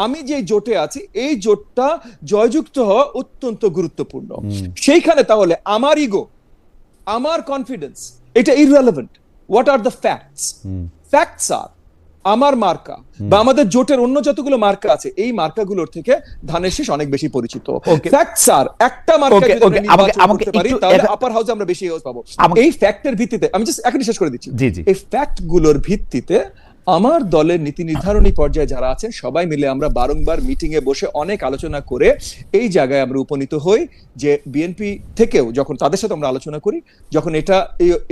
আমি যে জোটে আছি এই জোটটা জয়যুক্ত হওয়া অত্যন্ত গুরুত্বপূর্ণ। সেইখানে তাহলে আমার ইগো, আমার কনফিডেন্স, এটা irrelevant. What are the facts? Facts আর আমার মার্কা বা আমাদের জোটের অন্য যতগুলো মার্কা আছে এই মার্কাগুলোর থেকে ধানের শীষ অনেক বেশি পরিচিত। ফ্যাক্টস আর একটা মার্কা যদি আমরা নির্বাচন করতে পারি তাহলে আপার হাউসে আমরা বেশি হাউস পাবো। এই ফ্যাক্টের ভিত্তিতে আমি জাস্ট এখনই শেষ করে দিচ্ছি। এই ফ্যাক্ট গুলোর ভিত্তিতে আমার দলের নীতি নির্ধারণী পর্যায়ে যারা আছেন সবাই মিলে আমরা বারংবার মিটিং এ বসে অনেক আলোচনা করে এই জায়গায় আমরা উপনীত হই যে বিএনপি থেকেও যখন তাদের সাথে আমরা আলোচনা করি, যখন এটা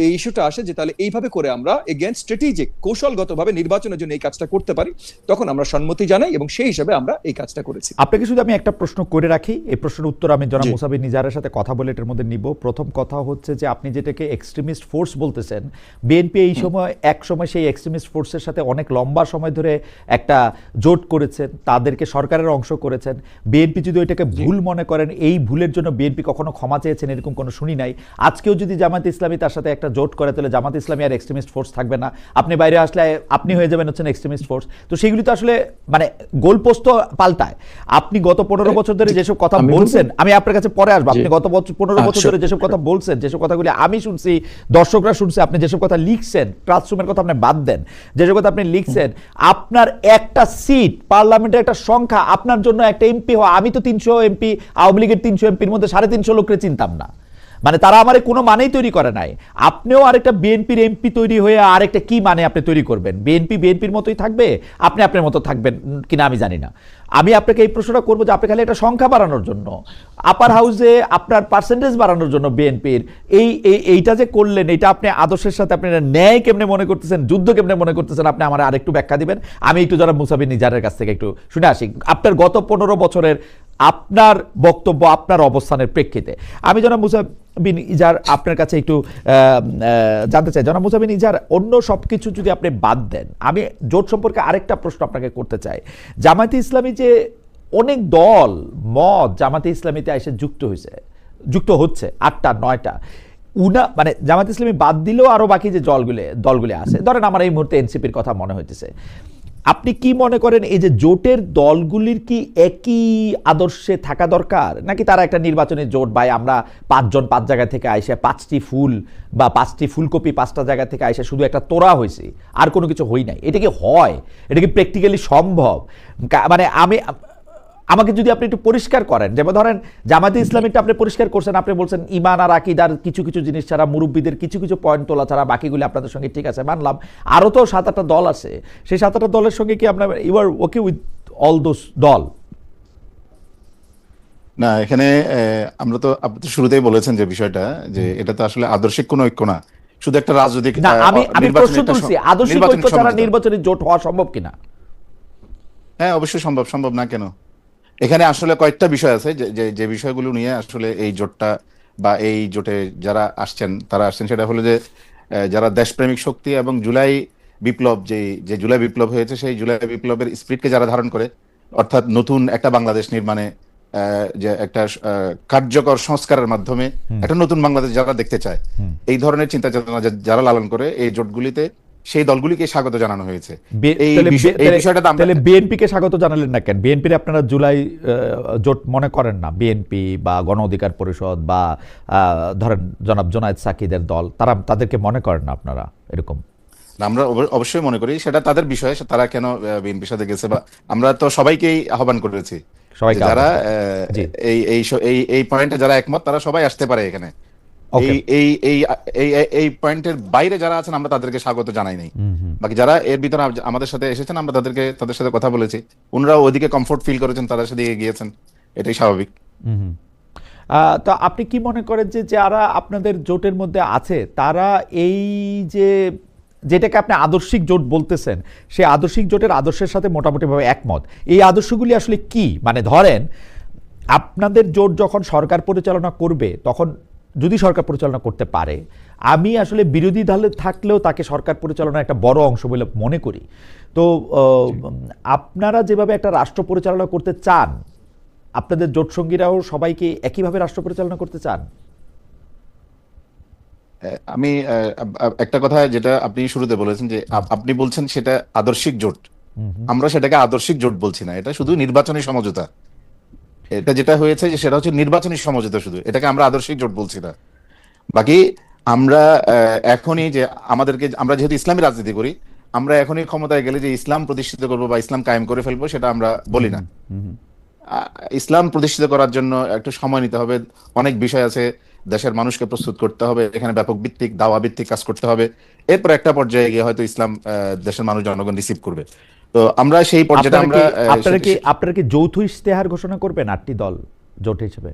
এই ইস্যুটা আসে যে তাহলে এইভাবে করে আমরা এগেইন স্ট্র্যাটেজিক কৌশলগতভাবে নির্বাচনের জন্য এই কাজটা করতে পারি, তখন আমরা সম্মতি জানাই এবং সেই হিসাবে আমরা এই কাজটা করেছি। আপনাকে শুধু আমি একটা প্রশ্ন করে রাখি, এই প্রশ্নের উত্তর আমি জনাব মুসা বিন নিজারের সাথে কথা বলে এটার মধ্যে নিব। প্রথম কথা হচ্ছে যে আপনি যেটাকে এক্সট্রিমিস্ট ফোর্স বলতেছেন, বিএনপি এই সময় এক সময় সেই এক্সট্রিমিস্ট ফোর্সের সাথে অনেক লম্বা সময় ধরে একটা জোট করেছেন, তাদেরকে সরকারের অংশ করেছেন। বিএনপি যদি ওইটাকে ভুল মনে করেন, এই ভুলের জন্য বিএনপি কখনো ক্ষমা চেয়েছেন এরকম কোনো শুনি নাই। আজকেও যদি জামায়াত ইসলামী তার সাথে একটা জোট করে তাহলে জামায়াত ইসলামী আর এক্সট্রিমিস্ট ফোর্স থাকবে না, আপনি বাইরে আসলে আপনি হয়ে যাবেন হচ্ছেন এক্সট্রিমিস্ট ফোর্স। তো সেগুলি তো আসলে মানে গোলপোস্ট পাল্টায়। আপনি গত 15 বছর ধরে যেসব কথা বলছেন, আমি আপনার কাছে পরে আসবো, আপনি গত 15 বছর ধরে যেসব কথা বলছেন, যেসব কথাগুলি আমি শুনছি, দর্শকরা শুনছে, আপনি যেসব কথা লিখছেন, ক্লাসরুমের কথা আপনি বাদ দেন, যেসব কথা আপনি লিখছেন, আপনার একটা সিট পার্লামেন্টের একটা সংখ্যা, আপনার জন্য একটা এমপি হওয়া, আমি তো 300 এমপি, আওয়ামী লীগের 300 এমপির মধ্যে 350 লোককে চিনতাম না, মানে তারা আমার কোনো মানেই তৈরি করে নাই। আপনিও আরেকটা বিএনপির এমপি তৈরি হয়ে আরেকটা কি মানে আপনি তৈরি করবেন? বিএনপি বিএনপির মতোই থাকবে, আপনি আপনার মতো থাকবেন কিনা আমি জানি না। আমি আপনাকে এই প্রশ্নটা করবো যে আপনি খালি একটা সংখ্যা বাড়ানোর জন্য, আপার হাউসে আপনার পার্সেন্টেজ বাড়ানোর জন্য বিএনপির এইটা যে করলেন, এটা আপনি আদর্শের সাথে আপনি ন্যায় কেমনে মনে করতেছেন, যুদ্ধ কেমনে মনে করতেছেন, আপনি আমার আরেকটু ব্যাখ্যা দিবেন। আমি একটু জনাব মুসা বিন নিজারের কাছ থেকে একটু শুনে আসি আপনার গত 15 বছরের আপনার বক্তব্য, আপনার অবস্থানের প্রেক্ষিতে। আমি জনাব মুসা বিন নিজার আপনার কাছে একটু জানতে চাই, জনাব মুসা বিন নিজার, অন্য সব কিছু যদি আপনি বাদ দেন, আমি জোট সম্পর্কে আরেকটা প্রশ্ন আপনাকে করতে চাই। জামায়াতে ইসলামী যে অনেক দল মত জামায়াতে ইসলামীতে এসে যুক্ত হচ্ছে 8টা 9টা, মানে জামায়াতে ইসলামী বাদ দিলেও আরো বাকি যে দলগুলি আছে, ধরেন আমার এই মুহূর্তে এনসিপির কথা মনে হইতেছে, আপনি কি মনে করেন এই যে জোটের দলগুলির কি একই আদর্শে থাকা দরকার, নাকি তারা একটা নির্বাচনী জোট, ভাই আমরা 5 জন 5 জায়গা থেকে আইসে 5টি ফুল বা 5টি ফুলকপি 5টা জায়গা থেকে আইসে শুধু একটা তোড়া হয়েছে, আর কোনো কিছু হই নাই? এটা কি হয়? এটা কি প্র্যাকটিক্যালি সম্ভব? মানে আমাকে যদি আপনি একটু পরিষ্কার করেন, যেমন ধরেন জামায়াতে ইসলামীটা আপনি পরিষ্কার করছেন, আপনি বলছেন ইমান আর আকীদার কিছু কিছু জিনিস ছাড়া, মুরব্বীদের কিছু কিছু পয়েন্ট তোলা ছাড়া বাকিগুলি আপনাদের সঙ্গে ঠিক আছে, মানলাম। আরও তো 7-8টা দল আছে, সেই 7-8টা দলের সঙ্গে কি আপনার you are okay with all those দল? না, এখানে আমরা তো, আপনি তো শুরুতেই বলেছেন যে বিষয়টা, যে এটা তো আসলে আদর্শিক কোনো ঐক্য না, শুধু একটা রাজনৈতিক। না, আমি প্রশ্ন তুলছি আদর্শিক ঐক্য ছাড়া নির্বাচনী জোট হওয়া সম্ভব কিনা? হ্যাঁ, অবশ্যই সম্ভব। সম্ভব না কেন? এখানে আসলে কয়েকটা বিষয় আছে যে বিষয়গুলো নিয়ে আসলে এই জোটটা বা এই জোটে যারা আসছেন সেটা হলো যে যারা দেশপ্রেমিক শক্তি এবং জুলাই বিপ্লব, যে জুলাই বিপ্লব হয়েছে সেই জুলাই বিপ্লবের স্পিরিটকে যারা ধারণ করে, অর্থাৎ নতুন একটা বাংলাদেশ নির্মাণে, যে একটা কার্যকর সংস্কারের মাধ্যমে একটা নতুন বাংলাদেশ যারা দেখতে চায়, এই ধরনের চিন্তা চেতনা যারা লালন করে, এই জোটগুলিতে সেই দলগুলিকে স্বাগত জানানো হয়েছে। এই বিষয়টা তাহলে বিএনপি কে স্বাগত জানালেন না কেন? বিএনপি আপনারা জুলাই জোট মনে করেন না? বিএনপি বা গণ অধিকার পরিষদ বা ধরেন জনাব জোনায়েদ সাকিদের দল, তাদেরকে মনে করেন না আপনারা এরকম? আমরা অবশ্যই মনে করি সেটা তাদের বিষয়, তারা কেন বিএনপির সাথে গেছে, বা আমরা তো সবাইকেই আহ্বান করেছি, যারা এই পয়েন্টে যারা একমত তারা সবাই আসতে পারে এখানে। এই পয়েন্টের বাইরে যারা আছেন আমরা তাদেরকে স্বাগত জানাই নাই। বাকি যারা এর ভিতরে আমাদের সাথে এসেছেন, আমরা তাদের সাথে কথা বলেছি, ওনারা ওদিকে কমফোর্ট ফিল করেছেন, তাদের সাথে গিয়েছেন, এটাই স্বাভাবিক। তো আপনি কি মনে করেন যে যারা আপনাদের জোটের মধ্যে আছে তারা এই যেটাকে আপনি আদর্শিক জোট বলতেছেন, সেই আদর্শিক জোটের আদর্শের সাথে মোটামুটিভাবে একমত? এই আদর্শগুলি আসলে কি? মানে ধরেন আপনাদের জোট যখন সরকার পরিচালনা করবে, তখন যদি সরকার পরিচালনা করতে পারে, আমি আসলে বিরোধী দলে থাকলেও তাকে সরকার পরিচালনার একটা বড় অংশ বলে মনে করি। তো আপনারা যেভাবে একটা রাষ্ট্র পরিচালনা করতে চান, আপনাদের জোট সঙ্গীরাও সবাইকে একইভাবে রাষ্ট্র পরিচালনা করতে চান? আমি একটা কথা যেটা আপনি শুরুতে বলেছেন যে আপনি বলছেন সেটা আদর্শিক জোট, আমরা সেটাকে আদর্শিক জোট বলছি না, এটা শুধু নির্বাচনী সমঝোতা। এটা যেটা হয়েছে যে সেটা হচ্ছে নির্বাচনী সমঝোতা, শুধু এটাকে আমরা আদর্শিক জোট বলছি না। বাকি আমরা এখনই যে আমাদেরকে, আমরা যেহেতু ইসলামী রাজনীতি করি, আমরা এখনই ক্ষমতায় গেলে যে ইসলাম প্রতিষ্ঠিত করবো বা ইসলাম কায়েম করে ফেলবো সেটা আমরা বলি না। ইসলাম প্রতিষ্ঠিত করার জন্য একটু সময় নিতে হবে, অনেক বিষয় আছে, দেশের মানুষকে প্রস্তুত করতে হবে, এখানে ব্যাপক ভিত্তিক দাওয়া ভিত্তিক কাজ করতে হবে, এরপর একটা পর্যায়ে গিয়ে হয়তো ইসলাম দেশের মানুষ জনগণ রিসিভ করবে। তো আমরা সেই পর্যায়ে আপনারা কি যৌথ ইশতেহার ঘোষণা করবেন 8টি দল জোট হিসেবে?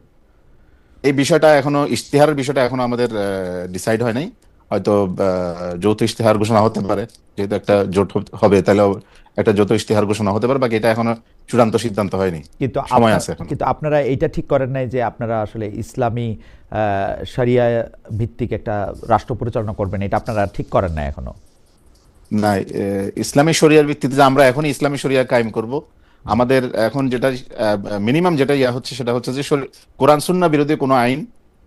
এই বিষয়টা এখনো, ইশতেহারের বিষয়টা এখনো আমাদের ডিসাইড হয় নাই। হয়তো যৌথ ইশতেহার ঘোষণা হতে পারে, যেহেতু একটা জোট হবে তাহলে একটা যৌথ ইশতেহার ঘোষণা হতে পারে, বাকি এটা এখনো চূড়ান্ত সিদ্ধান্ত হয়নি, কিন্তু সময় আছে এখন। কিন্তু আপনারা এটা ঠিক করেন নাই যে আপনারা আসলে ইসলামী শরিয়া ভিত্তিক একটা রাষ্ট্র পরিচালনা করবেন, এটা আপনারা ঠিক করেন না এখনো? না, ইসলামী শরিয়ার ভিত্তিতে যে আমরা এখনই ইসলামী শরিয়া কায়েম করব, আমাদের এখন যেটা মিনিমাম যেটা হচ্ছে সেটা হচ্ছে যে কোরআন সুন্নাহ বিরোধী কোনো আইন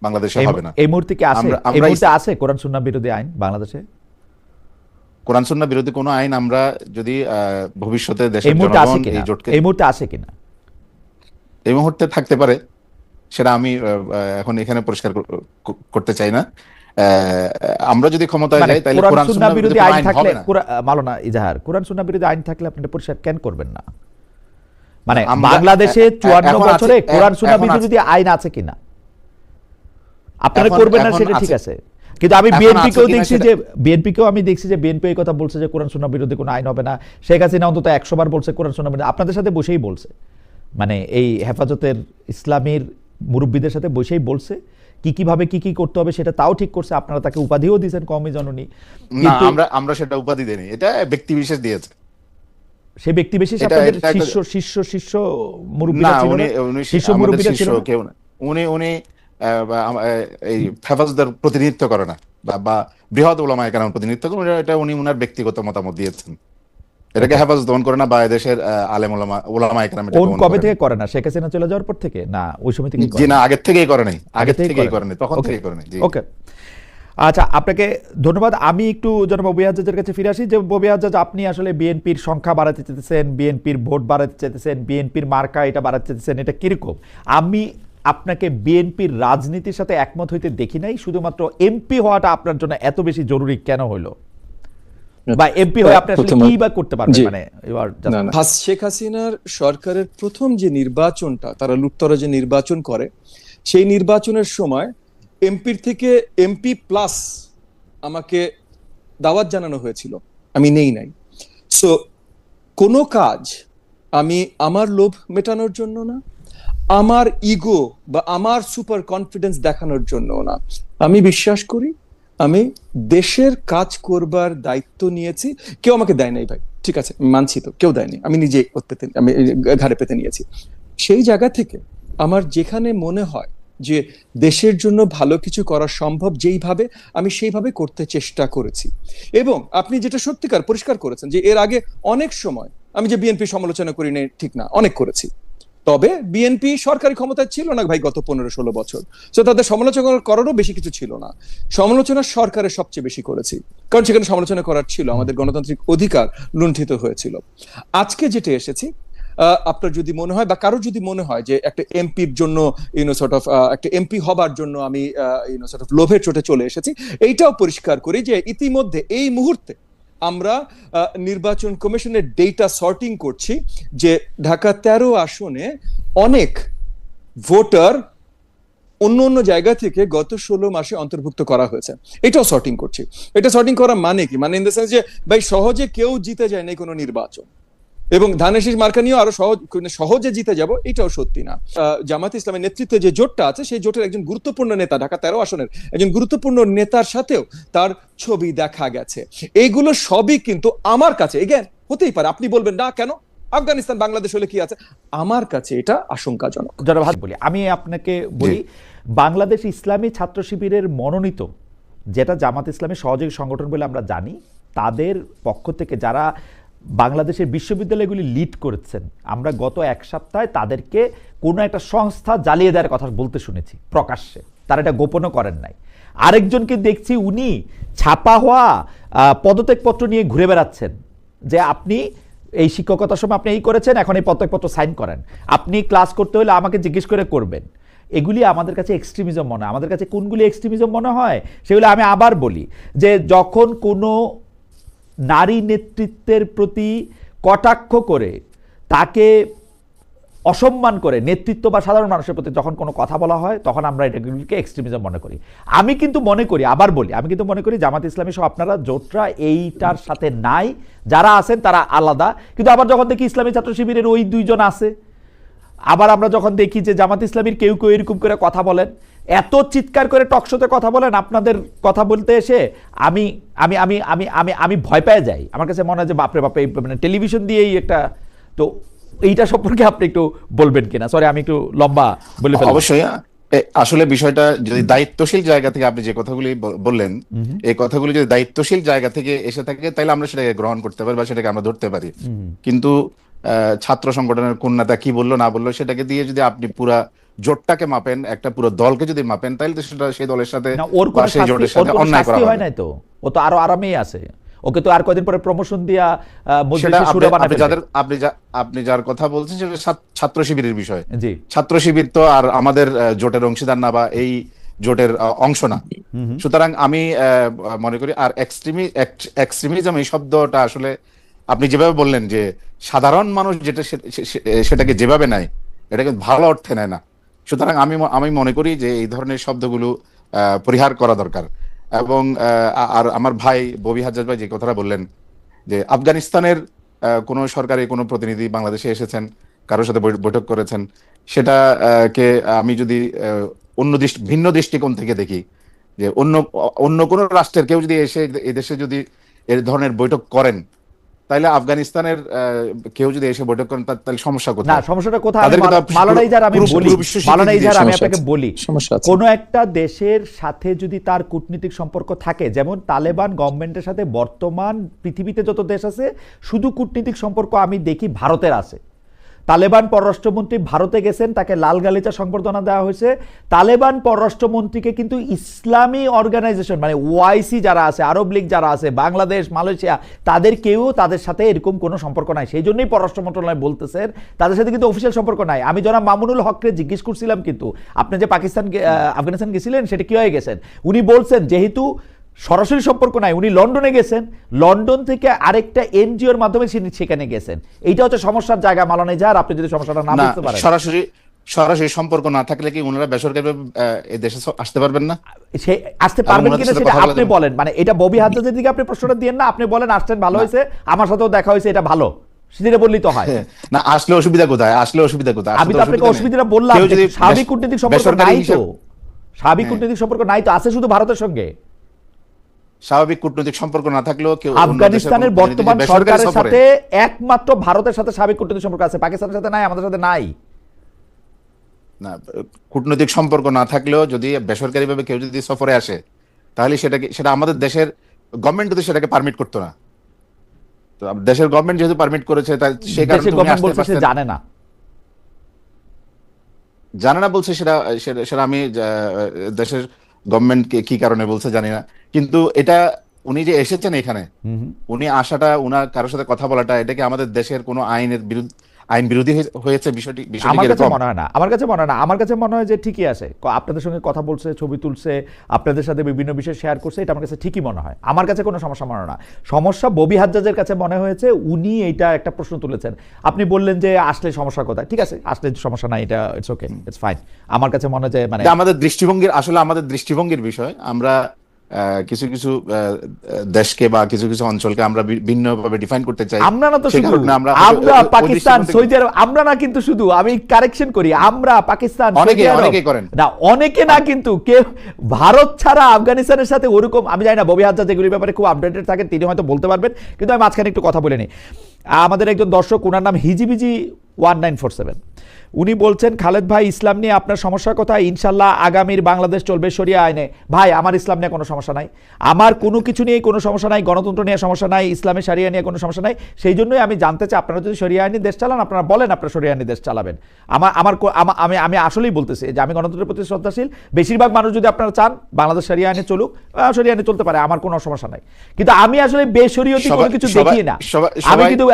বাংলাদেশে হবে না। এই মুহূর্তে কি আছে? এই মুহূর্তে আছে কোরআন সুন্নাহ বিরোধী আইন বাংলাদেশে? কোরআন সুন্নাহ বিরোধী কোনো আইন আমরা যদি ভবিষ্যতে দেশের জনগণ এই জোটকে, এই মুহূর্তে আছে কিনা, এই মুহূর্তে থাকতে পারে, সেটা আমি এখন এখানে পরিষ্কার করতে চাই না। আমরা যদি ক্ষমতায় যাই তাহলে কোরআন সুন্নাহ বিরোধী আইন থাকলে, মাওলানা ইজাহার, কোরআন সুন্নাহ বিরোধী আইন থাকলে আপনি পরিষ্কার কেন করবেন না? মানে বাংলাদেশে 54 বছরে কোরআন সুন্নাহ বিরোধী আইন আছে কিনা আপনারা করবেন না, সেটা ঠিক আছে। কিন্তু আমি বিএনপিকেও দেখছি যে বিএনপি এই কথা বলছে যে কোরআন সুন্নাহ বিরোধী কোনো আইন হবে না। শেখ হাসিনা অন্তত 100 বার বলছে কোরআন সুন্নাহ বিরোধী, আপনাদের সাথে বসেই বলছে, মানে এই হেফাজতের ইসলামের মুরব্বীদের সাথে বসেই বলছে কিভাবে কি করতে হবে সেটা তাও ঠিক করছে। আপনারা তাকে উপাধিও দিয়েছেন কওমি জননী। কিন্তু আমরা সেটা উপাধি দেনি, এটা ব্যক্তি বিশেষ দিয়েছে। সেই ব্যক্তি বিশেষ আপনাদের শিষ্য মুরব্বীরা ছিল না? শিষ্য মুরব্বীরা ছিল কেউ না, উনি এই হেফাজতের প্রতিনিধিত্ব করে না, বা বৃহৎ উলামায়ে কেরাম প্রতিনিধিত্ব করে, এটা উনি উনার ব্যক্তিগত মতামত দিয়েছেন। এটাকে হেফাজত দমন করে না, বা দেশের আলেম উলামায়ে কেরাম এটা দমন করে। কবে থেকে করে না? শেখ হাসিনা চলে যাওয়ার পর থেকে? না ওই সময় থেকে? জি না, আগের থেকেই করে নাই, তখন থেকেই করে নাই। ওকে, আচ্ছা, আপনাকে ধন্যবাদ। আমি একটু জনাব ববি হাজ্জাজের কাছে ফিরে আসি। যে ববি হাজ্জাজ, আপনি আসলে বিএনপির সংখ্যা বাড়াতে চাইতেছেন, বিএনপির ভোট বাড়াতে চাইতেছেন, বিএনপির মার্কা এটা বাড়াতে চাইতেছেন, এটা কিরকম? আমি আপনাকে বিএনপির রাজনীতির সাথে একমত হইতে দেখি নাই, শুধুমাত্র এমপি হওয়াটা আপনার জন্য এত বেশি জরুরি কেন হইল, বা এমপি হয়ে আপনি আসলে কি বা করতে পারবেন? মানে শেখ হাসিনার সরকারের প্রথম যে নির্বাচনটা, তারা লুটতরা যে নির্বাচন করে, সেই নির্বাচনের সময় এমপির থেকে এমপি প্লাস আমাকে দাওয়াত জানানো হয়েছিল, আমি নেই নাই। সো কোনো কাজ আমি আমার লোভ মেটানোর জন্য না, আমার ইগো বা আমার সুপার কনফিডেন্স দেখানোর জন্য না। আমি বিশ্বাস করি আমি দেশের কাজ করবার দায়িত্ব নিয়েছি। কেউ আমাকে দেয় নাই ভাই, ঠিক আছে, মানছি, তো কেউ দেয়নি, আমি নিজে আমি ঘাড়ে পেতে নিয়েছি। সেই জায়গা থেকে আমার যেখানে মনে হয় যে দেশের জন্য ভালো কিছু করা সম্ভব, যেইভাবে আমি সেইভাবে করতে চেষ্টা করেছি। এবং আপনি যেটা সত্যিকার পরিষ্কার করেছেন যে এর আগে অনেক সময় আমি যে বিএনপি সমালোচনা করি না, ঠিক না, অনেক করেছি। তবে বিএনপি সরকারি ক্ষমতায় ছিল না ভাই গত 15-16 বছর, তো তাদের সমালোচনা করারও বেশি কিছু ছিল না। সমালোচনা সরকারের সবচেয়ে বেশি করেছি, কারণ সেখানে সমালোচনা করার ছিল, আমাদের গণতান্ত্রিক অধিকার লুণ্ঠিত হয়েছিল। আজকে যেটা এসেছি, আপনার যদি মনে হয় বা কারো যদি মনে হয় যে একটা এমপির জন্য একটা এমপি হবার জন্য আমি লোভের চোটে চলে এসেছি, এইটাও পরিষ্কার করি যে ইতিমধ্যে এই মুহূর্তে আমরা নির্বাচন কমিশনের ডেটা সর্টিং করছি যে ঢাকা 13 আসনে অনেক ভোটার অন্য জায়গা থেকে গত 16 মাসে অন্তর্ভুক্ত করা হয়েছে, এটাও সর্টিং করছি। এটা সর্টিং করা মানে কি? মানে ইন দ্য সেন্স যে ভাই সহজে কেউ জিতে যায় না কোনো নির্বাচন, এবং ধানের শীষ মার্কা নিয়েও আরো সহজে জিতে যাব, এটাও সত্যি না। জামায়াতে ইসলামের নেতৃত্বে যে জোটটা আছে, সেই জোটের একজন গুরুত্বপূর্ণ নেতা, ঢাকা 13 আসনের একজন গুরুত্বপূর্ণ নেতার সাথেও তার ছবি দেখা গেছে। এইগুলো সবই কিন্তু আমার কাছে, এগেন হতেই পারে আপনি বলবেন না কেন, আফগানিস্তান বাংলাদেশ হলে কি আছে, আমার কাছে এটা আশঙ্কাজনক। বলি আমি আপনাকে বলি, বাংলাদেশ ইসলামী ছাত্র শিবিরের মনোনীত, যেটা জামাত ইসলামী সহযোগী সংগঠন বলে আমরা জানি, তাদের পক্ষ থেকে যারা বাংলাদেশের বিশ্ববিদ্যালয়গুলি লিড করেছেন, আমরা গত এক সপ্তাহে তাদেরকে কোনো একটা সংস্থা জ্বালিয়ে দেওয়ার কথা বলতে শুনেছি প্রকাশ্যে, তারা এটা গোপনও করেন নাই। আরেকজনকে দেখছি উনি ছাপা হওয়া পদত্যাগপত্র নিয়ে ঘুরে বেড়াচ্ছেন, যে আপনি এই শিক্ষকতার সময় আপনি এই করেছেন, এখন এই প্রত্যয়পত্র সাইন করেন, আপনি ক্লাস করতে হলে আমাকে জিজ্ঞেস করে করবেন। এগুলি আমাদের কাছে এক্সট্রিমিজম মনে হয়। আমাদের কাছে কোনগুলি এক্সট্রিমিজম মনে হয় সেগুলো আমি আবার বলি, যে যখন কোনো নারী নেতৃত্বের প্রতি কটাক্ষ করে, তাকে অসম্মান করে, নেতৃত্ব বা সাধারণ মানুষের প্রতি যখন কোনো কথা বলা হয়, তখন আমরা এটাগুলিকে এক্সট্রিমিজম মনে করি। আমি কিন্তু মনে করি, আবার বলি, আমি কিন্তু মনে করি জামাত ইসলামী সহ আপনারা জোটরা এইটার সাথে নাই, যারা আছেন তারা আলাদা। কিন্তু আবার যখন দেখি ইসলামী ছাত্র শিবিরের ওই 2 জন আছে, আবার আমরা যখন দেখি যে জামাত ইসলামীর কেউ কেউ এরকম করে কথা বলেন, এত চিৎকার করে টকশোতে কথা বলেন, আপনাদের কথা বলতে এসে আমি আমি আমি আমি আমি আমি ভয় পেয়ে যাই। আমার কাছে মনে হয় যে বাপরে বাপরে, মানে টেলিভিশন দিয়েই একটা, তো এইটা সম্পর্কে আপনি একটু বলবেন কিনা? সরি, আমি একটু লম্বা বলে ফেললাম। অবশ্যই। আসলে বিষয়টা যদি দায়িত্বশীল জায়গা থেকে আপনি যে কথাগুলি বললেন, এই কথাগুলি যদি দায়িত্বশীল জায়গা থেকে এসে থাকে, তাহলে আমরা সেটাকে গ্রহণ করতে পারি বা সেটাকে আমরা ধরতে পারি। কিন্তু ছাত্র সংগঠনের কোন নেতা কি বললো না বললো সেটাকে দিয়ে যদি আপনি পুরা জোটটাকে মাপেন, একটা পুরো দলকে যদি মাপেন, তাহলে তো সেটা সেই দলের সাথে ওর বা সেই জোটের সাথে অন্যায় করা হয় নাই তো, ও তো আরো আরামেই আছে। ওকে তো আর কয়দিন পরে প্রমোশন দিয়া সেটা মজলিসে সুরা বানাবে। আপনি যার কথা বলছেন সেটা ছাত্র শিবিরের বিষয়। জি, ছাত্র শিবির তো আর আমাদের জোটের অংশীদার না, বা এই জোটের অংশ না। সুতরাং আমি মনে করি, আর এক্সট্রিমিজম এই শব্দটা আসলে আপনি যেভাবে বললেন যে সাধারণ মানুষ যেটা সেটাকে যেভাবে নেয়, এটা কিন্তু ভালো অর্থে নেয় না। সুতরাং আমি মনে করি যে এই ধরনের শব্দগুলো পরিহার করা দরকার। এবং আর আমার ভাই ববি হাজ্জাজ ভাই যে কথাটা বললেন যে আফগানিস্তানের কোনো সরকারি কোনো প্রতিনিধি বাংলাদেশে এসেছেন, কারোর সাথে বৈঠক করেছেন, সেটা কে আমি যদি ভিন্ন দৃষ্টিকোণ থেকে দেখি, যে অন্য কোনো রাষ্ট্রের কেউ যদি এসে এই দেশে যদি এর ধরনের বৈঠক করেন, তাহলে আফগানিস্তানের কেউ যদি এসে বৈঠক করেন, তাহলে সমস্যা কোথায়? না, সমস্যাটা কোথায়? আমি আপনাকে বলি, কোন একটা দেশের সাথে যদি তার কূটনীতিক সম্পর্ক থাকে, যেমন তালেবান গভর্নমেন্টের সাথে বর্তমান পৃথিবীতে যত দেশ আছে, শুধু কূটনীতিক সম্পর্ক আমি দেখি ভারতের আছে। তালেবান পররাষ্ট্রমন্ত্রী ভারতে গেছেন, তাকে লাল গালিচা সংবর্ধনা দেওয়া হয়েছে। তালেবান পররাষ্ট্রমন্ত্রীকে কিন্তু ইসলামী অর্গানাইজেশন, মানে ওআইসি যারা আছে, আরব লীগ যারা আছে, বাংলাদেশ, মালয়েশিয়া, তাদের কেউ তাদের সাথে এরকম কোনো সম্পর্ক নাই। সেই জন্যই পররাষ্ট্র মন্ত্রণালয় বলতেছেন তাদের সাথে কিন্তু অফিসিয়াল সম্পর্ক নাই। আমি জনাব মামুনুল হককে জিজ্ঞেস করছিলাম, কিন্তু আপনি যে আফগানিস্তান গেছিলেন সেটা কি হয়ে গেছেন, উনি বলছেন যেহেতু সরাসরি সম্পর্ক নাই, উনি লন্ডনে গেছেন, লন্ডন থেকে আরেকটা এনজিওর মাধ্যমে সেখানে গেছেন। এইটা হচ্ছে সমস্যার জায়গা মাওলানা ইজাহার, আপনি যদি সমস্যাটা না বুঝতে পারেন। সরাসরি সম্পর্ক না থাকলে কি ওনারা বেসরকারিভাবে এই দেশে আসতে পারবেন না? সে আসতে পারবেন কিনা সেটা আপনি বলেন। মানে এটা ববি হাজ্জাজের দিকে আপনি প্রশ্নটা দিয়েন না, আপনি বলেন আসছেন, ভালো হয়েছে, আমার সাথেও দেখা হয়েছে, এটা ভালো, সেটা বললেই তো হয় না। আসলে অসুবিধা কোথায়? আমি তো আপনাকে অসুবিধাটা বললাম, স্বাভাবিক কূটনীতিক সম্পর্ক নাই তো, স্বাভাবিক কূটনীতিক সম্পর্ক নাই তো, আছে শুধু ভারতের সঙ্গে। স্বাভাবিক কূটনৈতিক সম্পর্ক না থাকলেও কেউ আফগানিস্তানের বর্তমান সরকারের সাথে একমাত্র ভারতের সাথে স্বাভাবিক কূটনৈতিক সম্পর্ক আছে, পাকিস্তানের সাথে নাই, আমাদের সাথে নাই। না, কূটনৈতিক সম্পর্ক না থাকলেও যদি বেসরকারিভাবে কেউ যদি সফরে আসে, তাহলে সেটা আমাদের দেশের গভর্নমেন্ট যদি সেটাকে পারমিট করতো না। তো দেশের গভর্নমেন্ট যেহেতু পারমিট করেছে, তাই সেই কারণে জানে না বলছে, সেটা আমি দেশের গভর্নমেন্টকে কি কারণে বলছে জানি না। কিন্তু এটা উনি যে এসেছেন এখানে, উনি আসাটা, উনার কারোর সাথে কথা বলাটা, এটা কি আমাদের দেশের কোনো আইন বিরোধী হয়েছে? বিষয়টি আমার কাছে মনে হয় না। আমার কাছে মনে হয় যে ঠিকই আছে, আপনাদের সঙ্গে কথা বলছে, ছবি তুলছে, আপনাদের সাথে বিভিন্ন বিষয় শেয়ার করছে, এটা আমার কাছে ঠিকই মনে হয়। আমার কাছে কোনো সমস্যা মনে হয় না। সমস্যা ববি হাজ্জাজের কাছে মনে হয়েছে, উনি এইটা একটা প্রশ্ন তুলেছেন। আপনি বললেন যে আসলে সমস্যা কোথায়? ঠিক আছে, আসলে সমস্যা নাই, এটা ইটস ওকে, ইটস ফাইন। আমার কাছে মনে হয় যে মানে আমাদের দৃষ্টিভঙ্গির বিষয়। আমরা কিছু কিছু দেশকে বা কিছু কিছু অঞ্চলকে আমরা ভিন্নভাবে ডিফাইন করতে চাই। আমরা না তো শুধু, আমরা পাকিস্তান, সৌদি আরব, আমরা না কিন্তু শুধু, আমি কারেকশন করি, আমরা পাকিস্তান, অনেকে করেন না, অনেকে না, কিন্তু কেউ ভারত ছাড়া আফগানিস্তানের সাথে ওরকম, আমি জানি না, ববি হাজ্জাজ এগুলির ব্যাপারে খুব আপডেটেড থাকেন, তিনি হয়তো বলতে পারবেন। কিন্তু আমি মাঝখানে একটু কথা বলে নিই। আমাদের একজন দর্শক, ওনার নাম হিজিবিজি 1947, উনি বলছেন খালেদ ভাই ইসলাম নিয়ে আপনার সমস্যার কথা, ইনশাল্লাহ আগামীর বাংলাদেশ চলবে শরিয়া আইনে। ভাই আমার ইসলাম নিয়ে কোনো সমস্যা নাই, আমার কোনো কিছু নিয়ে কোনো সমস্যা নাই, গণতন্ত্র নিয়ে সমস্যা নাই, ইসলামে শরিয়া নিয়ে কোনো সমস্যা নাই। সেই জন্যই আমি জানতে চাই আপনারা যদি শরিয়া আইনে দেশ চালান, আপনারা বলেন আপনারা শরিয়া আইনে দেশ চালাবেন। আমি আসলেই বলতেছি যে আমি গণতন্ত্রের প্রতি শ্রদ্ধাশীল। বেশিরভাগ মানুষ যদি আপনারা চান বাংলাদেশ শরিয়া আইনে চলুক, শরিয়া আইনে চলতে পারে, আমার কোনো সমস্যা নাই। কিন্তু আমি আসলে বেশরিয়তি কোনো কিছু দেখি না। আমি কিন্তু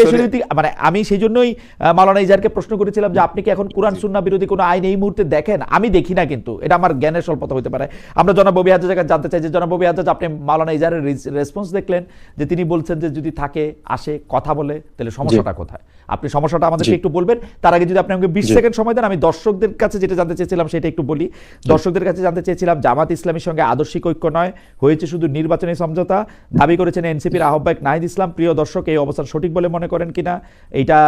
বেশরিয়তি মানে আমি সেই জন্যই মাওলানা ইজারকে প্রশ্ন করেছিলাম যে আপনি কি এখন কোরআন সুন্নাহ বিরোধী কোনো আইন এই মুহূর্তে দেখেন? আমি দেখি না, কিন্তু এটা আমার জ্ঞানের স্বল্পতা হতে পারে। আমরা জনাব ববি হাজ্জাজ জানতে চাই যে জনাব ববি হাজ্জাজ, আপনি মাওলানা ইজারের রেসপন্স দেখলেন যে তিনি বলছেন যে যদি থাকে আসে কথা বলে, তাহলে সমস্যাটা কোথায়? আপনি সমস্যাটা আমাদেরকে একটু বলবেন। তার আগে যদি আপনি আমাকে 20 সেকেন্ড সময় দেন, আমি দর্শকদের কাছে যেটা জানতে চেয়েছিলাম সেটা একটু বলি। দর্শকদের কাছে জানতে চেয়েছিলাম জামাত ইসলামীর সঙ্গে আদর্শিক ঐক্য নয়, হয়েছে শুধু নির্বাচনী সমঝোতা, দাবি করেছেন এনসিপির আহ্বায়ক নাহিদ ইসলাম। প্রিয় দর্শক, এই অবস্থান সঠিক বলে মনে করেন কিনা? এইটা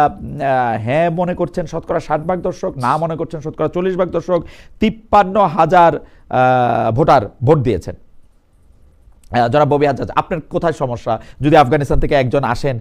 হ্যাঁ মনে করছেন শতকরা 60% দর্শক, না মনে করছেন শতকরা 40% দর্শক। 53,000 ভোটার ভোট দিয়েছেন। জনাব ববি হাজ্জাজ, আপনার কোথায় সমস্যা? যদি আফগানিস্তান থেকে একজন আসেন